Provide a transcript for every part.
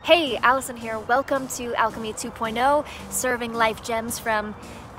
Hey, Alyson here. Welcome to ALchemy 2.0, serving life gems from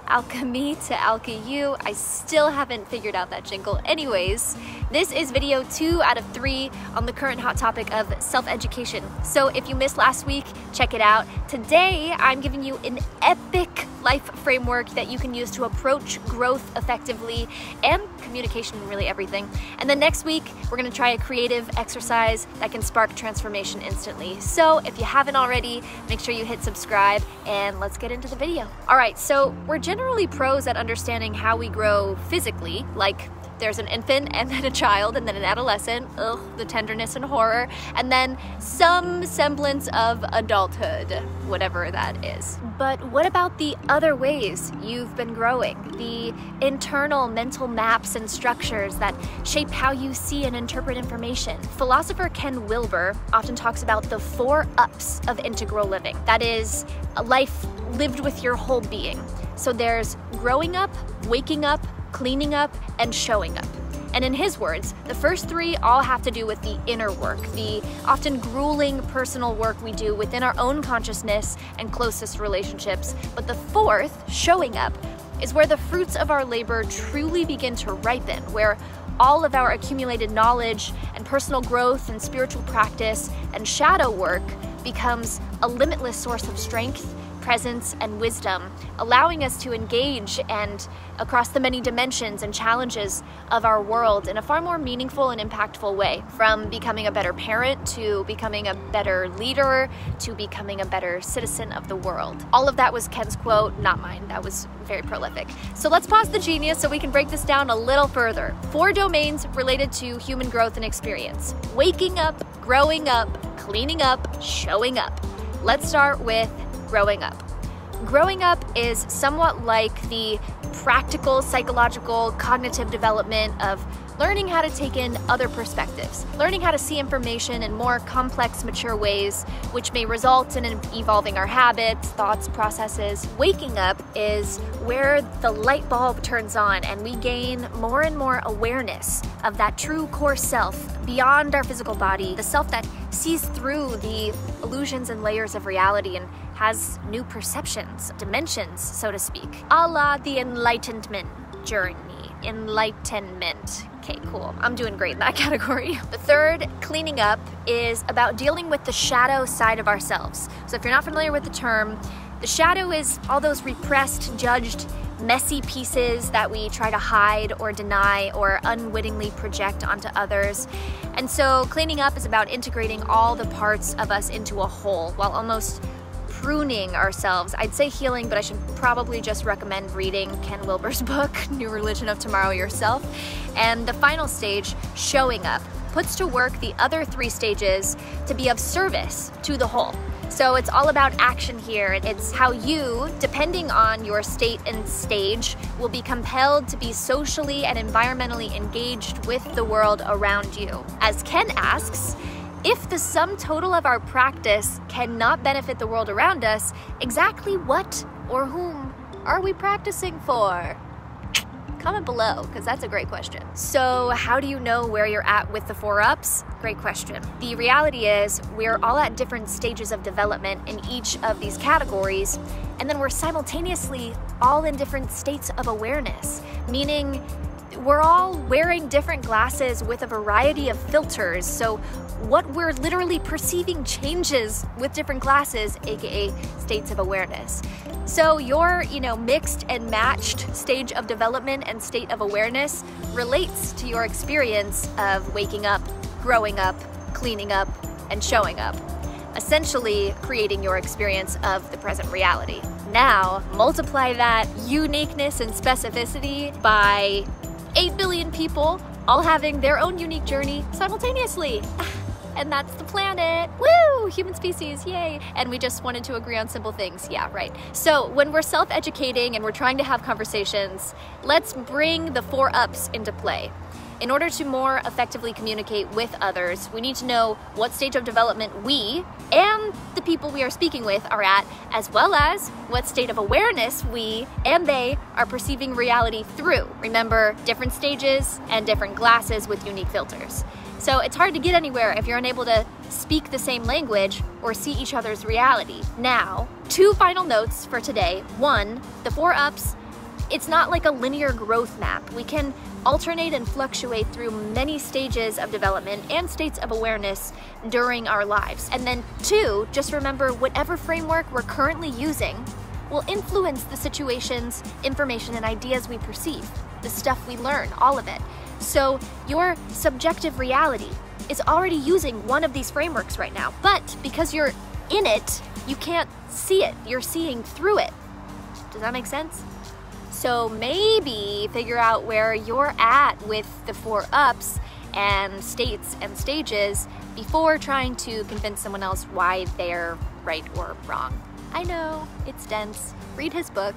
Alchemy to ALCU. I still haven't figured out that jingle. Anyways, this is video 2 out of 3 on the current hot topic of self-education. So if you missed last week, check it out. Today, I'm giving you an epic life framework that you can use to approach growth effectively and communication and really everything. And then next week, we're gonna try a creative exercise that can spark transformation instantly. So if you haven't already, make sure you hit subscribe and let's get into the video. All right, so we're generally pros at understanding how we grow physically, like there's an infant and then a child and then an adolescent, ugh, the tenderness and horror, and then some semblance of adulthood, whatever that is. But what about the other ways you've been growing? The internal mental maps and structures that shape how you see and interpret information. Philosopher Ken Wilber often talks about the 4 ups of integral living. That is, a life lived with your whole being. So there's growing up, waking up, cleaning up, and showing up. And in his words, the first 3 all have to do with the inner work, the often grueling personal work we do within our own consciousness and closest relationships. But the 4th, showing up, is where the fruits of our labor truly begin to ripen, where all of our accumulated knowledge and personal growth and spiritual practice and shadow work becomes a limitless source of strength, presence, and wisdom, allowing us to engage and across the many dimensions and challenges of our world in a far more meaningful and impactful way, from becoming a better parent to becoming a better leader to becoming a better citizen of the world. All of that was Ken's quote, not mine. That was very prolific. So let's pause the genius so we can break this down a little further. 4 domains related to human growth and experience: waking up, growing up, cleaning up, showing up. Let's start with growing up. Growing up is somewhat like the practical, psychological, cognitive development of learning how to take in other perspectives, learning how to see information in more complex, mature ways, which may result in evolving our habits, thoughts, processes. Waking up is where the light bulb turns on and we gain more and more awareness of that true core self beyond our physical body, the self that sees through the illusions and layers of reality and has new perceptions, dimensions, so to speak. A la the enlightenment journey. Enlightenment. Okay, cool. I'm doing great in that category. The 3rd, cleaning up, is about dealing with the shadow side of ourselves. So if you're not familiar with the term, the shadow is all those repressed, judged, messy pieces that we try to hide or deny or unwittingly project onto others. And so cleaning up is about integrating all the parts of us into a whole while almost pruning ourselves. I'd say healing, but I should probably just recommend reading Ken Wilber's book, New Religion of Tomorrow Yourself. And the final stage, showing up, puts to work the other 3 stages to be of service to the whole. So it's all about action here. It's how you, depending on your state and stage, will be compelled to be socially and environmentally engaged with the world around you. As Ken asks, if the sum total of our practice cannot benefit the world around us, exactly what or whom are we practicing for? Comment below, because that's a great question. So how do you know where you're at with the 4 ups? Great question. The reality is we're all at different stages of development in each of these categories, and then we're simultaneously all in different states of awareness, meaning we're all wearing different glasses with a variety of filters. So what we're literally perceiving changes with different glasses, aka states of awareness. So your, mixed and matched stage of development and state of awareness relates to your experience of waking up, growing up, cleaning up, and showing up, essentially creating your experience of the present reality. Now, multiply that uniqueness and specificity by 8 billion people all having their own unique journey simultaneously. And that's the planet. Woo! Human species, yay! And we just wanted to agree on simple things. Yeah, right. So when we're self-educating and we're trying to have conversations, let's bring the 4 ups into play. In order to more effectively communicate with others, we need to know what stage of development we and the people we are speaking with are at, as well as what state of awareness we and they are perceiving reality through. Remember, different stages and different glasses with unique filters. So it's hard to get anywhere if you're unable to speak the same language or see each other's reality. Now, 2 final notes for today. 1, the 4 ups, it's not like a linear growth map. We can alternate and fluctuate through many stages of development and states of awareness during our lives. And then 2, just remember whatever framework we're currently using will influence the situations, information, and ideas we perceive, the stuff we learn, all of it. So your subjective reality is already using one of these frameworks right now, but because you're in it, you can't see it. You're seeing through it. Does that make sense? So maybe figure out where you're at with the 4 ups and states and stages before trying to convince someone else why they're right or wrong. I know, it's dense. Read his book,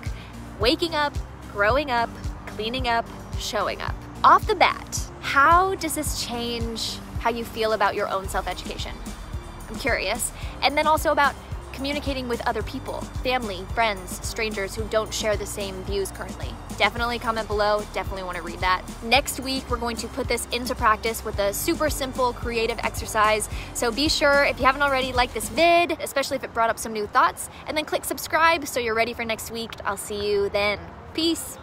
Waking Up, Growing Up, Cleaning Up, Showing Up. Off the bat, how does this change how you feel about your own self-education? I'm curious. And then also about communicating with other people, family, friends, strangers who don't share the same views currently. Definitely comment below, definitely want to read that. Next week, we're going to put this into practice with a super simple creative exercise. So be sure, if you haven't already, like this vid, especially if it brought up some new thoughts, and then click subscribe so you're ready for next week. I'll see you then. Peace.